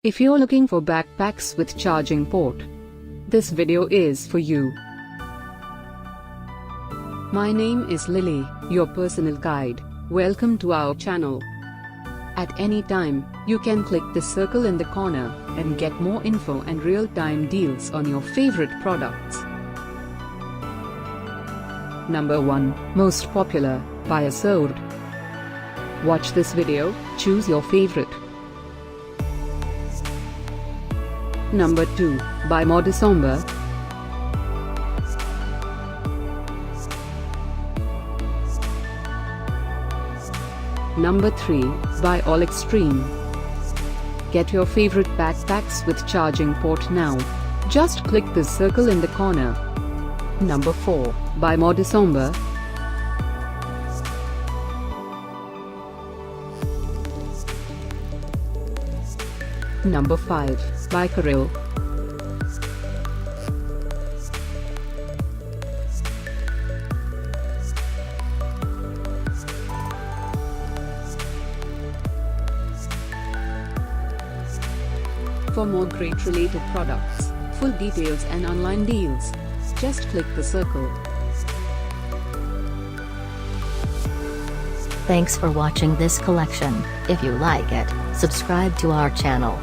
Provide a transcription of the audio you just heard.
If you're looking for backpacks with charging port, this video is for you. My name is Lily, your personal guide. Welcome to our channel. At any time, you can click the circle in the corner and get more info and real-time deals on your favorite products. Number 1, Most Popular, by Asort. Watch this video, choose your favorite. Number 2, by Modishombre. Number 3, by AllExtreme. Get your favorite backpacks with charging port now. Just click the circle in the corner. Number 4, by Modishombre. Number 5, by Carriall. For more great related products, full details and online deals, just click the circle. Thanks for watching this collection. If you like it, subscribe to our channel.